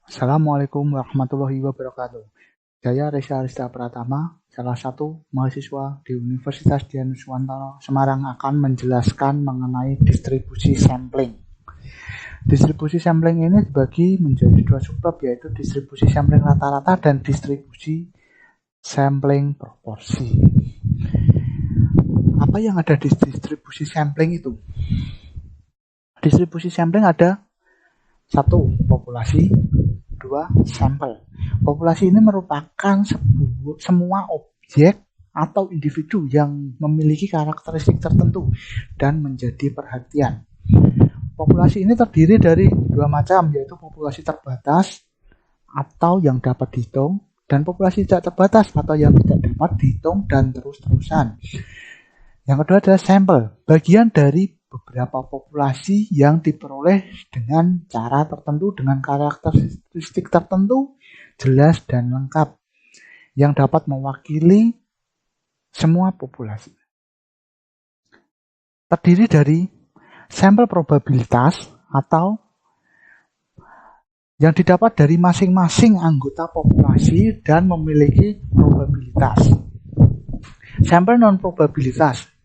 Assalamualaikum warahmatullahi wabarakatuh. Saya Reza Arista Pratama, salah satu mahasiswa di Universitas Dian Suwantono Semarang akan menjelaskan mengenai distribusi sampling. Distribusi sampling ini dibagi menjadi dua subbab, yaitu distribusi sampling rata-rata dan distribusi sampling proporsi. Apa yang ada di distribusi sampling itu? Distribusi sampling ada satu, populasi, dua, sampel. Populasi ini merupakan semua objek atau individu yang memiliki karakteristik tertentu dan menjadi perhatian. Populasi ini terdiri dari dua macam, yaitu populasi terbatas atau yang dapat dihitung dan populasi tidak terbatas atau yang tidak dapat dihitung dan terus-terusan. Yang kedua adalah sampel, bagian dari beberapa populasi yang diperoleh dengan cara tertentu, dengan karakteristik tertentu, jelas dan lengkap, yang dapat mewakili semua populasi. Terdiri dari sampel probabilitas atau yang didapat dari masing-masing anggota populasi dan memiliki probabilitas. Sampel non-probabilitas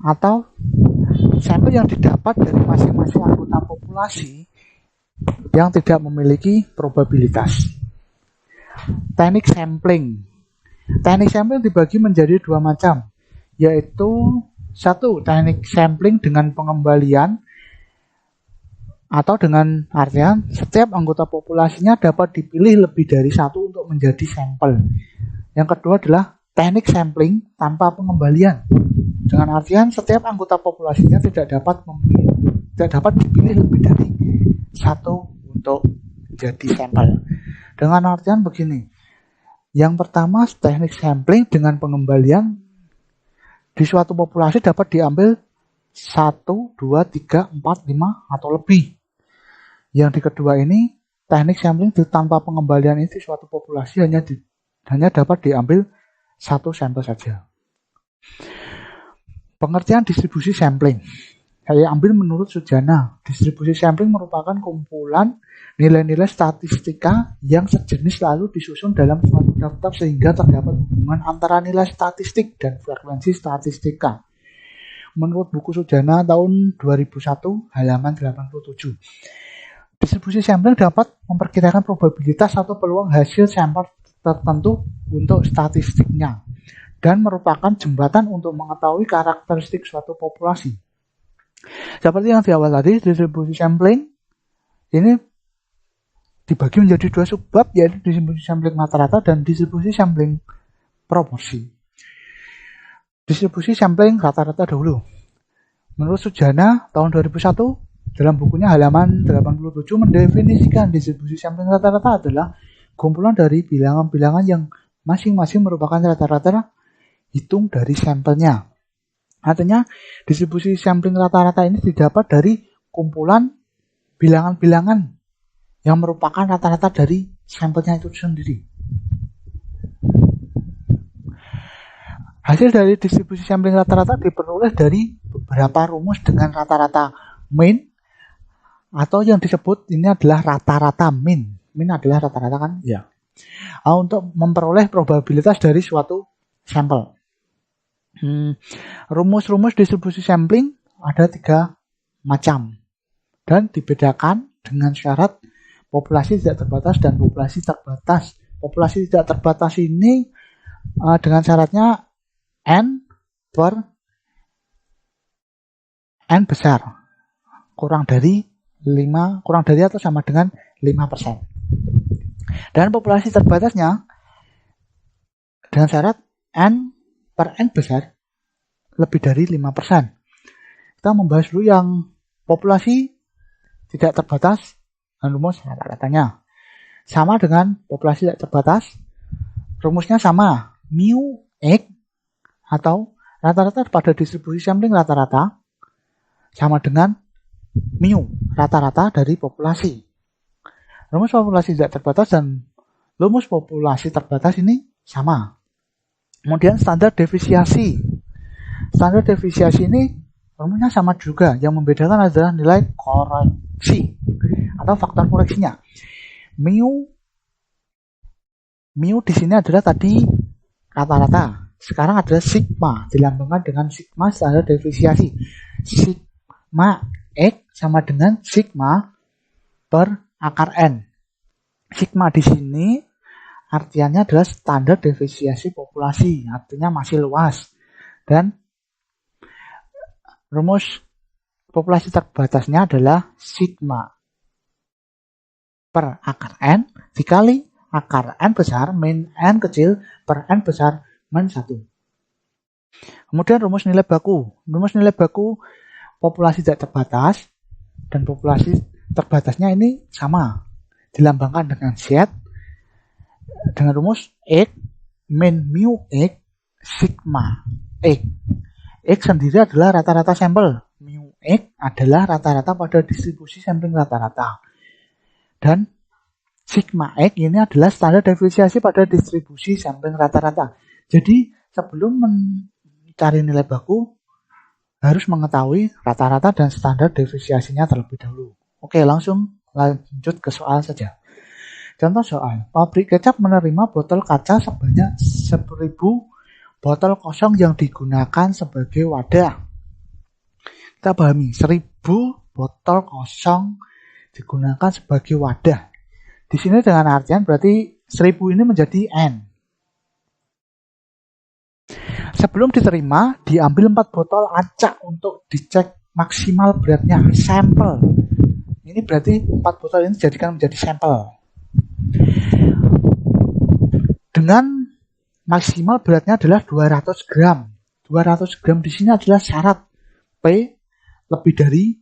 atau sampel yang didapat dari masing-masing anggota populasi yang tidak memiliki probabilitas. Teknik sampling. Teknik sampling dibagi menjadi dua macam, yaitu satu, teknik sampling dengan pengembalian atau dengan artian setiap anggota populasinya dapat dipilih lebih dari satu untuk menjadi sampel. Yang kedua adalah teknik sampling tanpa pengembalian, dengan artian setiap anggota populasinya tidak dapat dipilih lebih dari satu untuk menjadi sampel. Dengan artian begini, yang pertama teknik sampling dengan pengembalian di suatu populasi dapat diambil 1, 2, 3, 4, 5 atau lebih. Yang di kedua ini teknik sampling tanpa pengembalian ini di suatu populasi hanya dapat diambil satu sampel saja. Pengertian distribusi sampling. Saya ambil menurut Sujana. Distribusi sampling merupakan kumpulan nilai-nilai statistika yang sejenis lalu disusun dalam suatu daftar sehingga terdapat hubungan antara nilai statistik dan frekuensi statistika. Menurut buku Sujana tahun 2001 halaman 87. Distribusi sampling dapat memperkirakan probabilitas atau peluang hasil sampel tertentu untuk statistiknya dan merupakan jembatan untuk mengetahui karakteristik suatu populasi. Seperti yang di awal tadi, distribusi sampling ini dibagi menjadi dua subbab, yaitu distribusi sampling rata-rata dan distribusi sampling proporsi. Distribusi sampling rata-rata dahulu. Menurut Sujana tahun 2001 dalam bukunya halaman 87 mendefinisikan distribusi sampling rata-rata adalah kumpulan dari bilangan-bilangan yang masing-masing merupakan rata-rata hitung dari sampelnya. Artinya distribusi sampling rata-rata ini didapat dari kumpulan bilangan-bilangan yang merupakan rata-rata dari sampelnya itu sendiri. Hasil dari distribusi sampling rata-rata diperoleh dari beberapa rumus dengan rata-rata mean, atau yang disebut ini adalah rata-rata mean. Mean adalah rata-rata kan? Ya. Untuk memperoleh probabilitas dari suatu sampel. Rumus-rumus distribusi sampling ada 3 macam dan dibedakan dengan syarat populasi tidak terbatas dan populasi terbatas. Populasi tidak terbatas ini dengan syaratnya N per N besar kurang dari atau sama dengan 5%. Dan populasi terbatasnya dengan syarat N per N besar lebih dari 5%. Kita membahas dulu yang populasi tidak terbatas dan rumus rata-ratanya. Sama dengan populasi tidak terbatas, rumusnya sama, mu X atau rata-rata pada distribusi sampling rata-rata sama dengan mu rata-rata dari populasi. Rumus populasi tidak terbatas dan rumus populasi terbatas ini sama. Kemudian standar defisiasi. Standar defisiasi ini rumusnya sama juga. Yang membedakan adalah nilai koreksi atau faktor koreksinya. mu di sini adalah tadi rata-rata. Sekarang adalah sigma, dilambangkan dengan sigma standar deviasi. Sigma X sama dengan sigma per akar N. Sigma di sini artiannya adalah standar deviasi populasi, artinya masih luas. Dan rumus populasi terbatasnya adalah sigma per akar N dikali akar N besar min N kecil per N besar min 1. Kemudian rumus nilai baku. Rumus nilai baku populasi tidak terbatas dan populasi terbatasnya ini sama. Dilambangkan dengan Z dengan rumus X min mu X sigma X. X sendiri adalah rata-rata sampel. Mu X adalah rata-rata pada distribusi sampling rata-rata. Dan sigma X ini adalah standar deviasi pada distribusi sampling rata-rata. Jadi sebelum mencari nilai baku harus mengetahui rata-rata dan standar deviasinya terlebih dahulu. Oke, langsung lanjut ke soal saja. Contoh soal, pabrik kecap menerima botol kaca sebanyak 1000 botol kosong yang digunakan sebagai wadah. Kita pahami, 1000 botol kosong digunakan sebagai wadah. Di sini dengan artian berarti 1000 ini menjadi N. Sebelum diterima, diambil 4 botol acak untuk dicek maksimal beratnya, sampel. Ini berarti 4 botol ini dijadikan menjadi sampel. Dengan maksimal beratnya adalah 200 gram. 200 gram di sini adalah syarat P lebih dari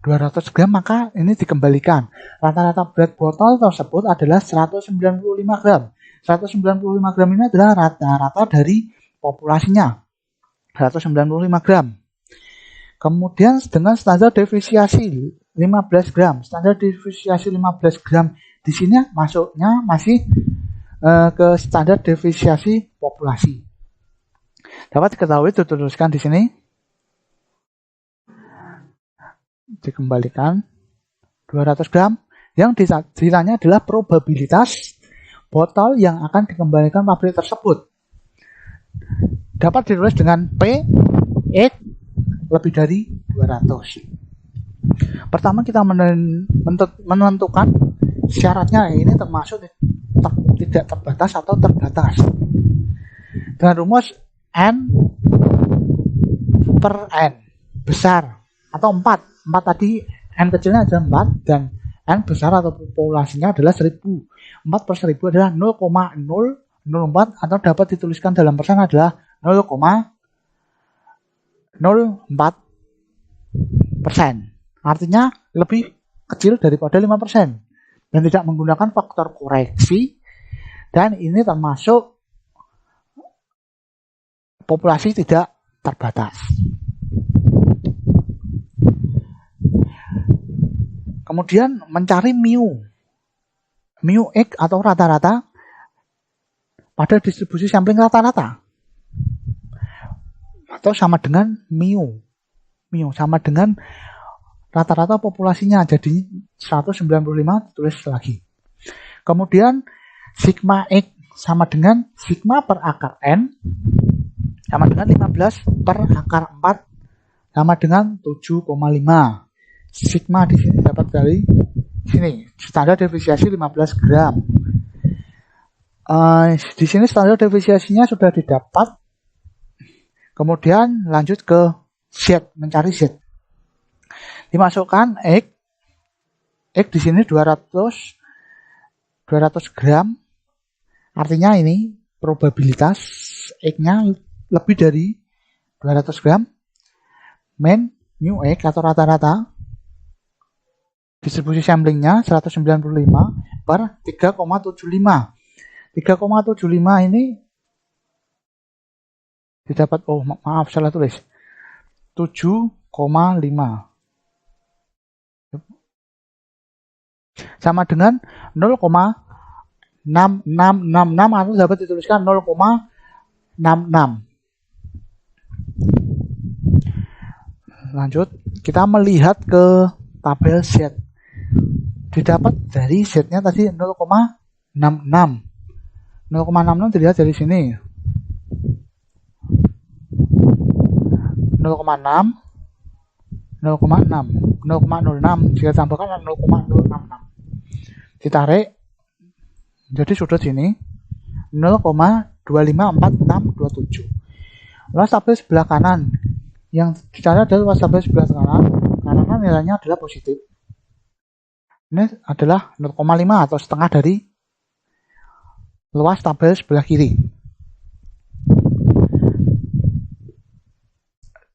200 gram, maka ini dikembalikan. Rata-rata berat botol tersebut adalah 195 gram. 195 gram ini adalah rata-rata dari populasinya. 195 gram. Kemudian dengan standar deviasi 15 gram. Standar deviasi 15 gram di sini masuknya masih ke standar deviasi populasi. Dapat diketahui dituliskan di sini. Dikembalikan 200 gram. Yang ditanya adalah probabilitas botol yang akan dikembalikan pabrik tersebut. Dapat ditulis dengan P X lebih dari 200. Pertama kita menentukan syaratnya ini termasuk tidak terbatas atau terbatas. Dengan rumus N per N besar atau 4. 4 tadi N kecilnya adalah 4 dan N besar atau populasinya adalah 1000. 4 per 1000 adalah 0,004 atau dapat dituliskan dalam persen adalah 0,04%. Artinya lebih kecil daripada 5% dan tidak menggunakan faktor koreksi, dan ini termasuk populasi tidak terbatas. Kemudian mencari mu X atau rata-rata pada distribusi sampling rata-rata, atau sama dengan mu sama dengan rata-rata populasinya, jadi 195 tulis lagi. Kemudian sigma X sama dengan sigma per akar N sama dengan 15 per akar 4 sama dengan 7,5. Sigma di sini dapat dari sini standar deviasi 15 gram. Di sini standar deviasinya sudah didapat. Kemudian lanjut ke Z, mencari Z. Dimasukkan X di sini 200 gram. Artinya ini probabilitas X-nya lebih dari 200 gram. Min mu X atau rata-rata distribusi samplingnya 195 per 3,75. 3,75 ini didapat, maaf salah tulis, 7,5 sama dengan 0,6666 atau dapat dituliskan 0,66. Lanjut, kita melihat ke tabel Z. didapat dari Z-nya tadi 0,66. 0,66 dilihat dari sini. 0,6, 0,06 jika tambahkan 0,066. Ditarik, jadi sudut sini 0,254627. Luas tabel sebelah kanan yang dicari adalah luas tabel sebelah kanan karena nilainya adalah positif. Ini adalah 0,5 atau setengah dari luas tabel sebelah kiri.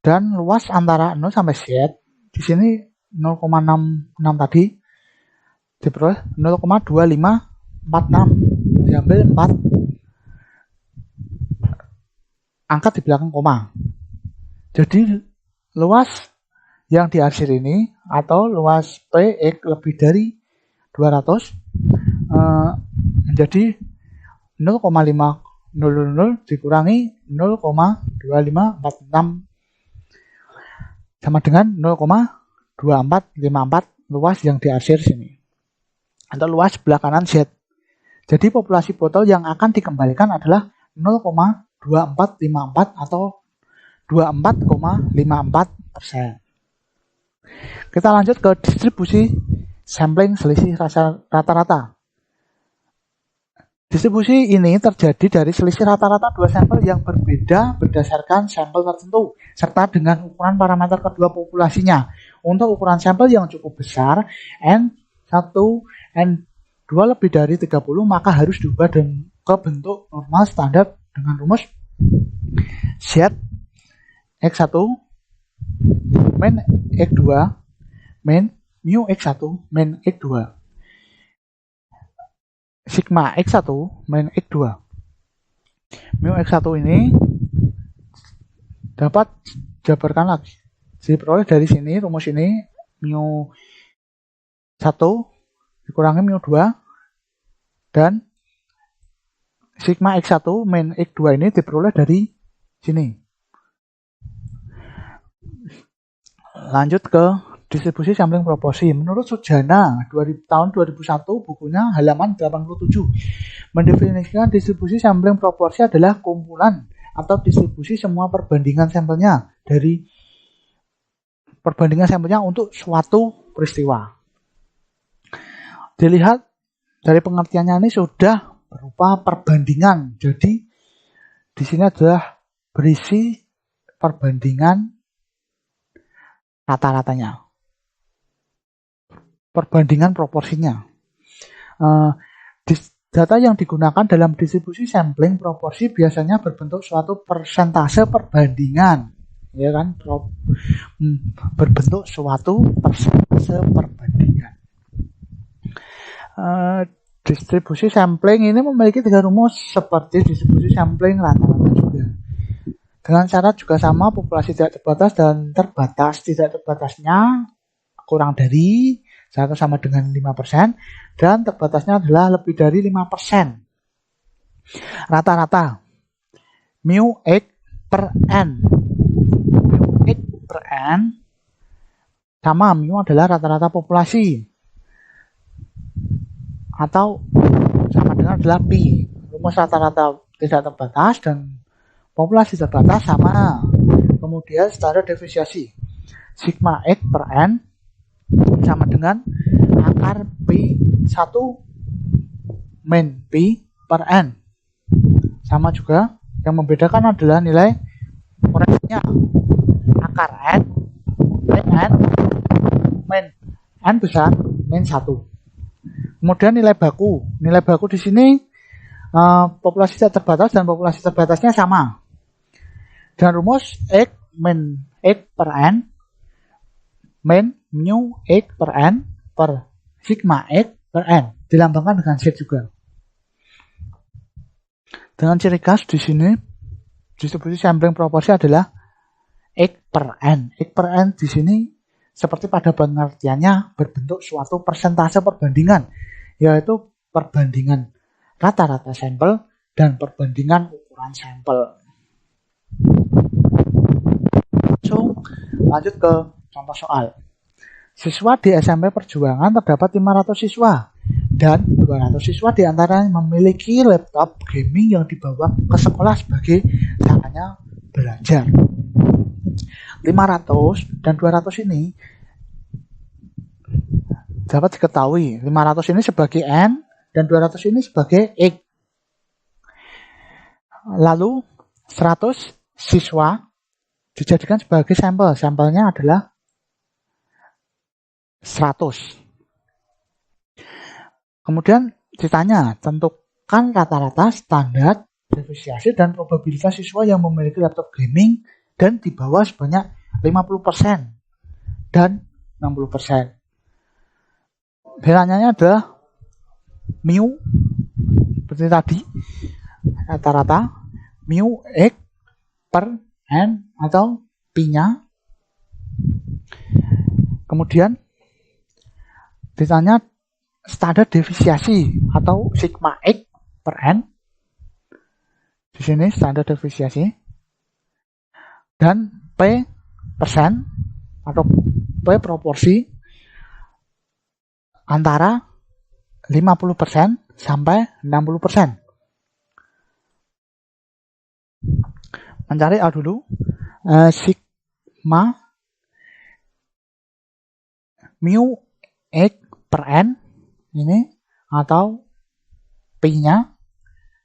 Dan luas antara 0 sampai Z di sini 0,66 tadi diperoleh 0,2546, diambil 4 angka di belakang koma. Jadi luas yang diarsir ini atau luas PX lebih dari 200 menjadi 0,500 dikurangi 0,2546 sama dengan 0,2454 luas yang diarsir sini atau luas sebelah kanan Z. Jadi populasi botol yang akan dikembalikan adalah 0,2454 atau 24,54%. Kita lanjut ke distribusi sampling selisih rata-rata. Distribusi ini terjadi dari selisih rata-rata dua sampel yang berbeda berdasarkan sampel tertentu serta dengan ukuran parameter kedua populasinya. Untuk ukuran sampel yang cukup besar N1, N2 lebih dari 30 maka harus diubah ke bentuk normal standar dengan rumus Z X1 min X2 min mu X1 min X2. Sigma X1 min X2. Mu X1 ini dapat jabarkan lagi. Diperoleh dari sini, rumus ini mu 1 dikurangi mu 2 dan sigma X1 min X2 ini diperoleh dari sini. Lanjut ke distribusi sampling proporsi. Menurut Sujana tahun 2001 bukunya halaman 87 mendefinisikan distribusi sampling proporsi adalah kumpulan atau distribusi semua perbandingan sampelnya untuk suatu peristiwa. Dilihat dari pengertiannya ini sudah berupa perbandingan. Jadi di sini adalah berisi perbandingan rata-ratanya. Perbandingan proporsinya. Data yang digunakan dalam distribusi sampling proporsi biasanya berbentuk suatu persentase perbandingan, ya kan? Berbentuk suatu persentase perbandingan. Distribusi sampling ini memiliki tiga rumus seperti distribusi sampling rata-rata juga. Dengan syarat juga sama, populasi tidak terbatas dan terbatas. Tidak terbatasnya kurang dari 1 sama dengan 5% dan terbatasnya adalah lebih dari 5%. Rata-rata mu X per N. Mu X per N sama mu adalah rata-rata populasi atau sama dengan adalah pi. Rumus rata-rata tidak terbatas dan populasi terbatas sama. Kemudian standar deviasi sigma X per N sama dengan akar P1 min P per N. Sama juga, yang membedakan adalah nilai koreksinya. Akar N min N besar min 1. Kemudian nilai baku. Nilai baku di sini populasi tidak terbatas dan populasi terbatasnya sama. Dan rumus X min X per N min mu X per N per sigma X per N dilambangkan dengan Z juga. Dengan ciri khas di sini distribusi sampling proporsi adalah X per N. X per N di sini seperti pada pengertiannya berbentuk suatu persentase perbandingan, yaitu perbandingan rata-rata sampel dan perbandingan ukuran sampel. So, lanjut ke contoh soal. siswa di SMP Perjuangan terdapat 500 siswa dan 200 siswa diantaranya memiliki laptop gaming yang dibawa ke sekolah sebagai caranya belajar. 500 dan 200 ini dapat diketahui 500 ini sebagai N dan 200 ini sebagai X. Lalu 100 siswa dijadikan sebagai sampel. Sampelnya adalah 100. Kemudian ditanya, tentukan rata-rata standar deviasi dan probabilitas siswa yang memiliki laptop gaming dan di bawah sebanyak 50% dan 60%. Nilainya adalah mu seperti tadi, rata-rata mu X per N atau pi-nya. Kemudian ditanya standar deviasi atau sigma X per N. Di sini standar deviasi. Dan P persen atau P proporsi antara 50% sampai 60%. Mencari A dulu. Sigma mu X per N ini atau pi-nya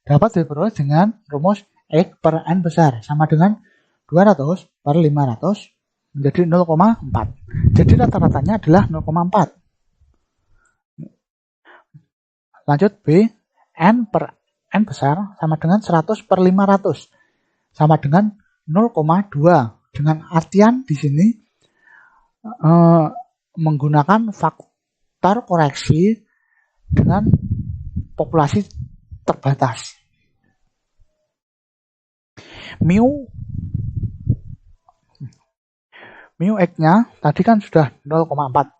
dapat diperoleh dengan rumus X per N besar sama dengan 200 per 500 menjadi 0,4. Jadi rata-ratanya adalah 0,4. Lanjut B, N per N besar sama dengan 100 per 500 sama dengan 0,2. Dengan artian di sini menggunakan faktor koreksi dengan populasi terbatas. Mu X-nya tadi kan sudah 0,4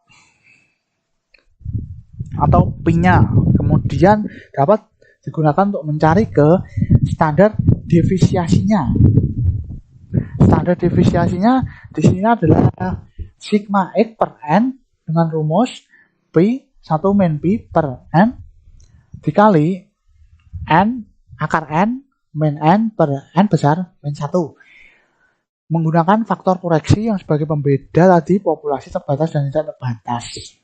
atau pi-nya. Kemudian dapat digunakan untuk mencari ke standar deviasinya. Standar deviasinya di sini adalah sigma X per N dengan rumus pi 1 min pi per N dikali N akar N min N per N besar min 1. Menggunakan faktor koreksi yang sebagai pembeda tadi populasi terbatas dan tidak terbatas.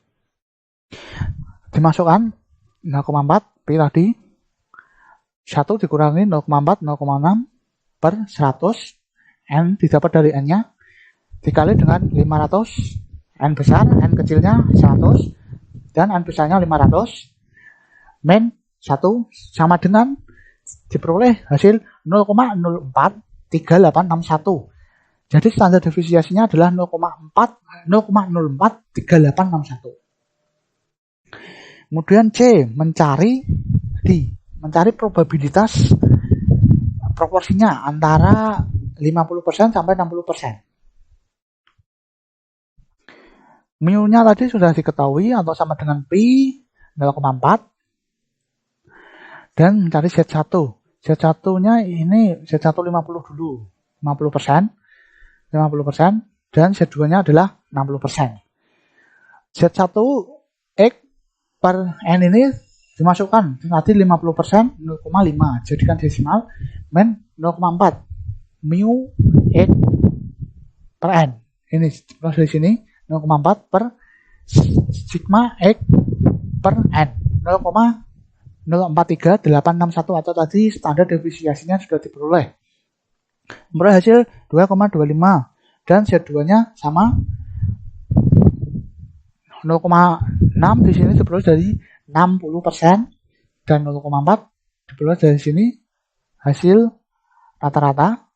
Dimasukkan 0,4 pi tadi 1 dikurangi 0,4 0,6 per 100 N didapat dari N-nya dikali dengan 500 N besar, N kecilnya 100 dan N besarnya 500 min 1 sama dengan diperoleh hasil 0,043861. Jadi standar deviasinya adalah 0,043861. Kemudian C, mencari probabilitas proporsinya antara 50% sampai 60%. Mu-nya tadi sudah diketahui atau sama dengan pi 0,4 dan mencari Z1. Z1-nya ini Z1 50 dulu, 50% dan Z2-nya adalah 60%. Z1 X per N ini dimasukkan tadi 50% 0,5 jadikan desimal min 0,4 mu X per N ini terus di sini 0,4 per sigma X per N 0,043861 atau tadi standar deviasinya sudah diperoleh. Memperoleh hasil 2,25 dan Z2-nya sama 0,6 di sini diperoleh dari 60% dan 0,4 diperoleh dari sini hasil rata-rata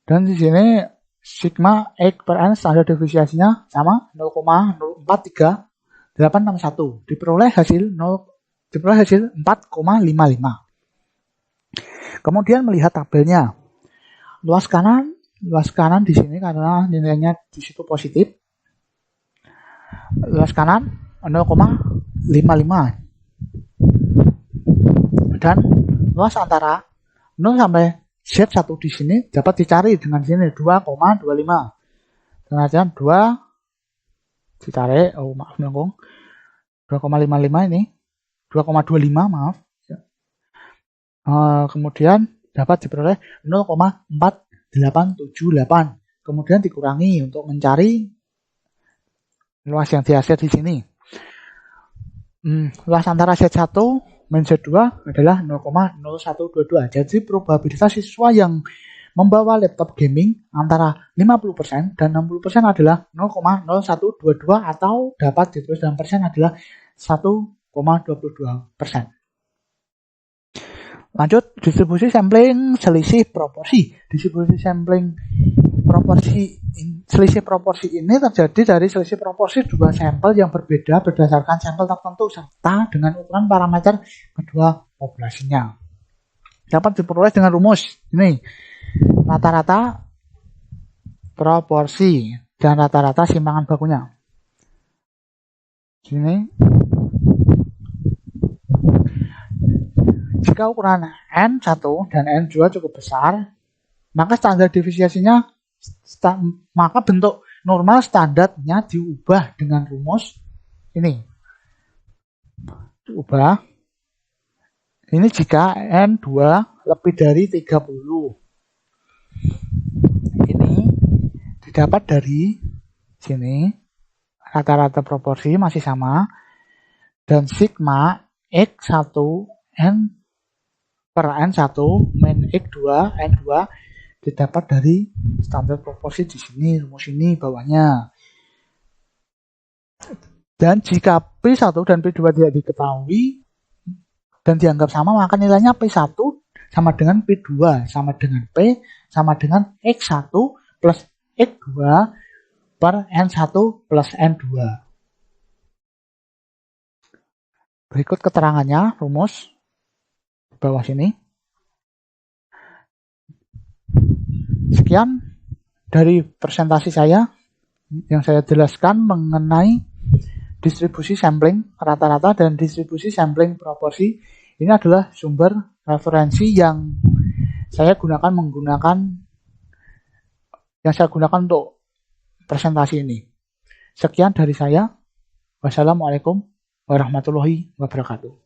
dan di sini sigma X per N standar deviasinya sama 0,043861 diperoleh hasil 4,55. Kemudian melihat tabelnya. Luas kanan di sini karena nilainya di situ positif. Luas kanan 0,55 dan luas antara 0 sampai Z1 di sini dapat dicari dengan sini 2,25. Dengan 2 ditarik, oh maaf melengkung, 2,55 ini, 2,25 maaf. Kemudian dapat diperoleh 0,4878. Kemudian dikurangi untuk mencari luas yang dihasil di sini. Luas antara Z1 min Z2 adalah 0,0122. Jadi probabilitas siswa yang membawa laptop gaming antara 50% dan 60% adalah 0,0122 atau dapat ditulis dalam persen adalah 1,22%. Lanjut, distribusi sampling selisih proporsi. Distribusi sampling selisih proporsi ini terjadi dari selisih proporsi dua sampel yang berbeda berdasarkan sampel tertentu serta dengan ukuran parameter kedua populasinya. Dapat diperoleh dengan rumus ini, rata-rata proporsi dan rata-rata simpangan bakunya. Sini. Jika ukuran N1 dan N2 cukup besar, maka standar deviasinya, maka bentuk normal standarnya diubah dengan rumus ini. Diubah. Ini jika N2 lebih dari 30. Ini didapat dari sini. Rata-rata proporsi masih sama. Dan sigma X1 N per N1 min X2 N2 didapat dari standar proporsi di sini, rumus ini bawahnya. Dan jika P1 dan P2 tidak diketahui dan dianggap sama, maka nilainya P1 sama dengan P2 sama dengan P sama dengan X1 plus X2 per N1 plus N2. Berikut keterangannya, rumus di bawah sini. Sekian dari presentasi saya yang saya jelaskan mengenai distribusi sampling rata-rata dan distribusi sampling proporsi. Ini adalah sumber referensi yang saya gunakan untuk presentasi ini. Sekian dari saya. Wassalamualaikum warahmatullahi wabarakatuh.